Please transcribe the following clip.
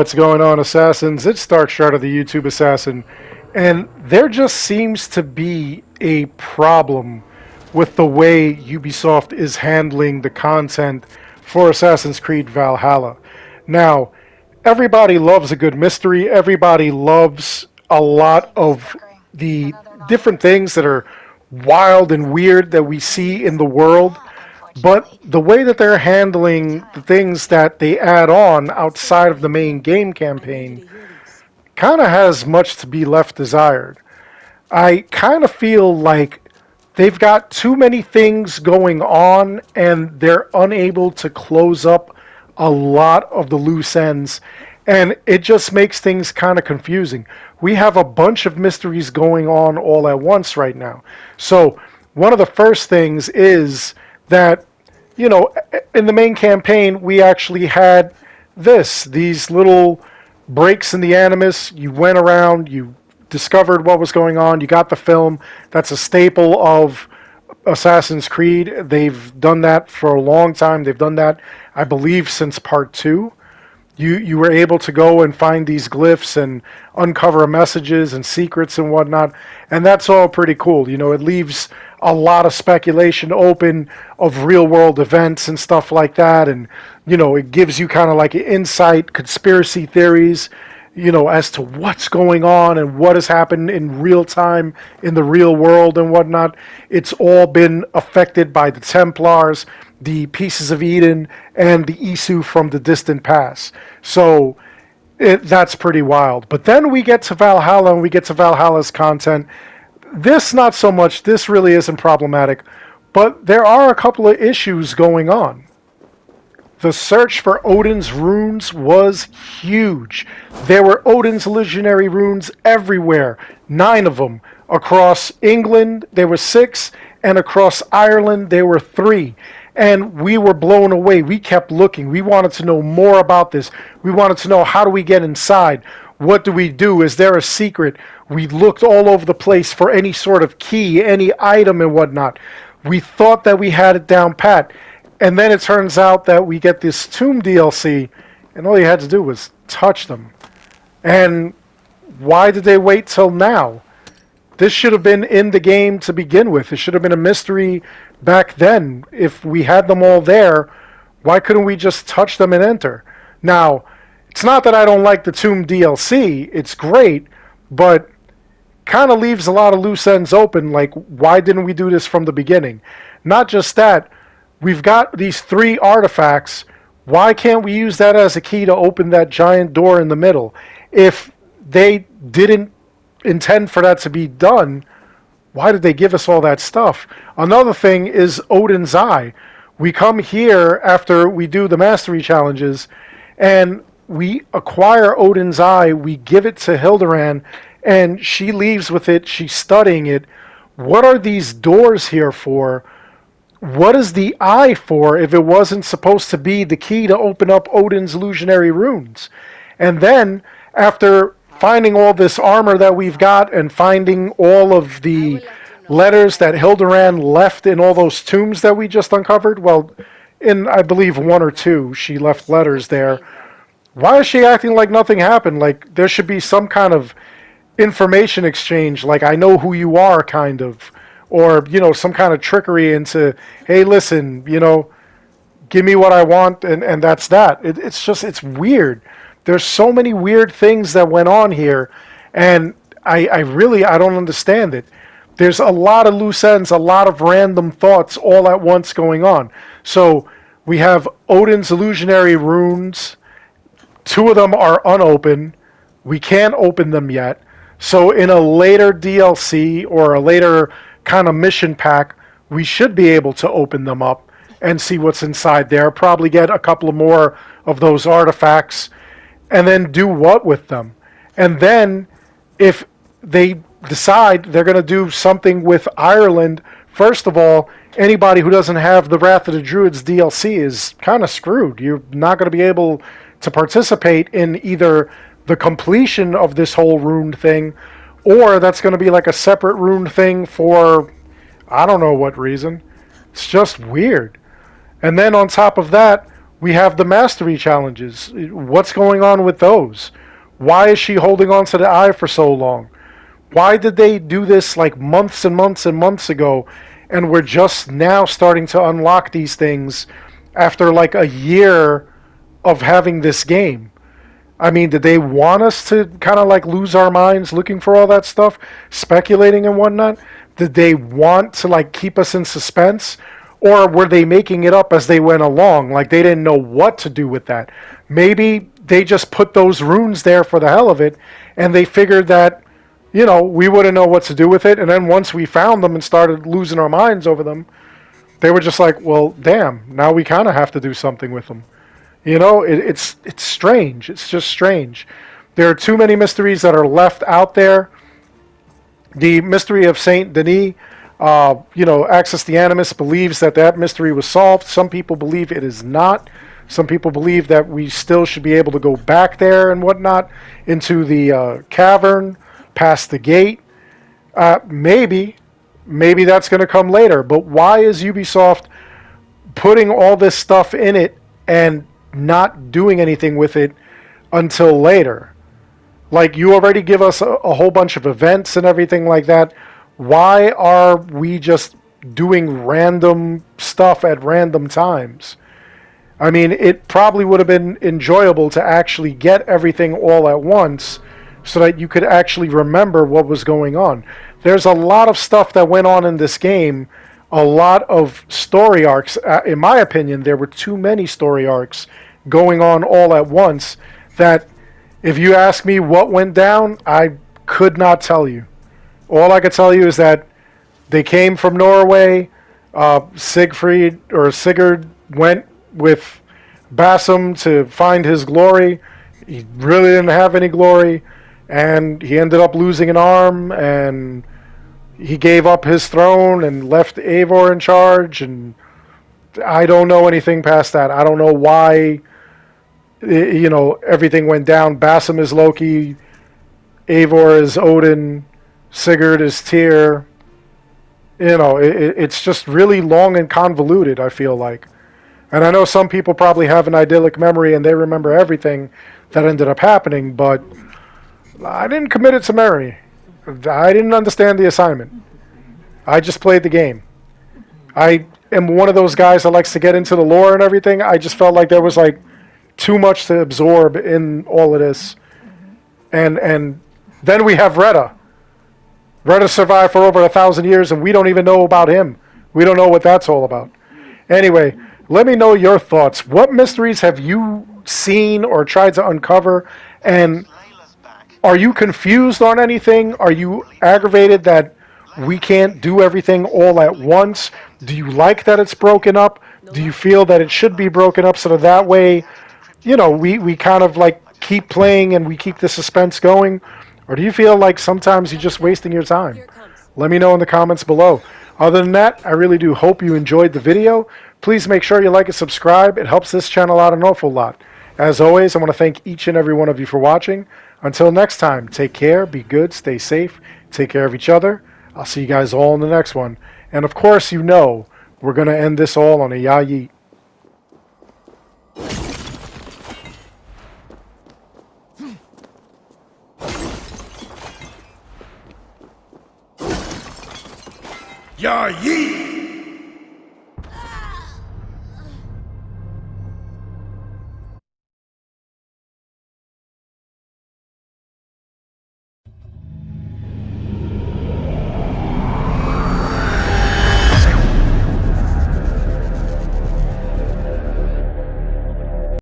What's going on, Assassins? It's Dark Shard of the YouTube Assassin, and there just seems to be a problem with the way UbiSoft is handling the content for Assassin's Creed Valhalla. Now, everybody loves a good mystery, everybody loves a lot of the different things that are wild and weird that we see in the world. But the way that they're handling the things that they add on outside of the main game campaign kind of has much to be left desired. I kind of feel like they've got too many things going on and they're unable to close up a lot of the loose ends, and it just makes things kind of confusing. We have a bunch of mysteries going on all at once right now. So one of the first things is that, you know, in the main campaign, we actually had these little breaks in the Animus. You went around, you discovered what was going on, you got the film. That's a staple of Assassin's Creed. They've done that for a long time. They've done that, I believe, since part 2. You were able to go and find these glyphs and uncover messages and secrets and whatnot, and that's all pretty cool. You know, it leaves a lot of speculation open of real-world events and stuff like that, and, you know, it gives you kind of like insight, conspiracy theories, you know, as to what's going on and what has happened in real time in the real world and whatnot. It's all been affected by the Templars, the Pieces of Eden, and the Isu from the distant past. So that's pretty wild. But then we get to Valhalla, and we get to Valhalla's content. This, not so much. This really isn't problematic. But there are a couple of issues going on. The search for Odin's runes was huge. There were Odin's illusionary runes everywhere. 9 of them. Across England, there were 6. And across Ireland, there were 3. And we were blown away. We kept looking. We wanted to know more about this. We wanted to know, how do we get inside? What do we do? Is there a secret? We looked all over the place for any sort of key, any item and whatnot. We thought that we had it down pat. And then it turns out that we get this Tomb DLC, and all you had to do was touch them. And why did they wait till now? This should have been in the game to begin with. It should have been a mystery back then. If we had them all there, why couldn't we just touch them and enter? Now, it's not that I don't like the Tomb DLC. It's great, but kind of leaves a lot of loose ends open. Like, why didn't we do this from the beginning? Not just that, we've got these 3 artifacts. Why can't we use that as a key to open that giant door in the middle? If they didn't intend for that to be done, why did they give us all that stuff? Another thing is Odin's Eye. We come here after we do the mastery challenges, and we acquire Odin's Eye. We give it to Hilderan, and she leaves with it. She's studying it. What are these doors here for? What is the eye for if it wasn't supposed to be the key to open up Odin's illusionary runes? And then, after finding all this armor that we've got and finding all of the letters that Hilderan left in all those tombs that we just uncovered, well, in, I believe, 1 or 2, she left letters there. Why is she acting like nothing happened? Like, there should be some kind of information exchange, like, I know who you are, kind of. Or, you know, some kind of trickery into, hey, listen, you know, give me what I want, and that's that. It's weird. There's so many weird things that went on here, and I don't understand it. There's a lot of loose ends, a lot of random thoughts all at once going on. So we have Odin's illusionary runes. 2 of them are unopened. We can't open them yet. So in a later DLC or a later kind of mission pack, we should be able to open them up and see what's inside there. Probably get a couple of more of those artifacts, and then do what with them? And then, if they decide they're going to do something with Ireland, first of all, anybody who doesn't have the Wrath of the Druids DLC is kind of screwed. You're not going to be able to participate in either the completion of this whole rune thing, or that's going to be like a separate rune thing for I don't know what reason. It's just weird. And then on top of that, We have the mastery challenges. What's going on with those? Why is she holding on to the eye for so long? Why did they do this like months and months and months ago, and we're just now starting to unlock these things after like a year of having this game? I mean, did they want us to kind of like lose our minds looking for all that stuff, speculating and whatnot? Did they want to like keep us in suspense? Or were they making it up as they went along? Like they didn't know what to do with that. Maybe they just put those runes there for the hell of it, and they figured that, you know, we wouldn't know what to do with it. And then once we found them and started losing our minds over them, they were just like, well, damn, now we kind of have to do something with them. You know, it's strange. It's just strange. There are too many mysteries that are left out there. The mystery of Saint Denis, you know, Access the Animus believes that that mystery was solved. Some people believe it is not. Some people believe that we still should be able to go back there and whatnot into the cavern, past the gate. Maybe that's going to come later. But why is Ubisoft putting all this stuff in it and not doing anything with it until later? Like, you already give us a whole bunch of events and everything like that. Why are we just doing random stuff at random times? I mean, it probably would have been enjoyable to actually get everything all at once so that you could actually remember what was going on. There's a lot of stuff that went on in this game, a lot of story arcs. In my opinion, there were too many story arcs going on all at once that, if you ask me what went down, I could not tell you. All I could tell you is that they came from Norway. Sigurd went with Bassam to find his glory. He really didn't have any glory, and he ended up losing an arm, and he gave up his throne and left Eivor in charge, and I don't know anything past that. I don't know why, you know, everything went down. Bassam is Loki, Eivor is Odin, Sigurd is Tyr. You know, it's just really long and convoluted, I feel like. And I know some people probably have an idyllic memory and they remember everything that ended up happening, but I didn't commit it to memory. I didn't understand the assignment. I just played the game. I am one of those guys that likes to get into the lore and everything. I just felt like there was like too much to absorb in all of this. And then we have Retta. Retta survived for over 1,000 years and we don't even know about him. We don't know what that's all about. Anyway, let me know your thoughts. What mysteries have you seen or tried to uncover? And are you confused on anything? Are you aggravated that we can't do everything all at once? Do you like that it's broken up? Do you feel that it should be broken up so that way, you know, we kind of like keep playing and we keep the suspense going? Or do you feel like sometimes you're just wasting your time? Let me know in the comments below. Other than that, I really do hope you enjoyed the video. Please make sure you like and subscribe. It helps this channel out an awful lot. As always, I want to thank each and every one of you for watching. Until next time, take care, be good, stay safe, take care of each other. I'll see you guys all in the next one. And of course, you know, we're going to end this all on a ya yeet. Ya yeet!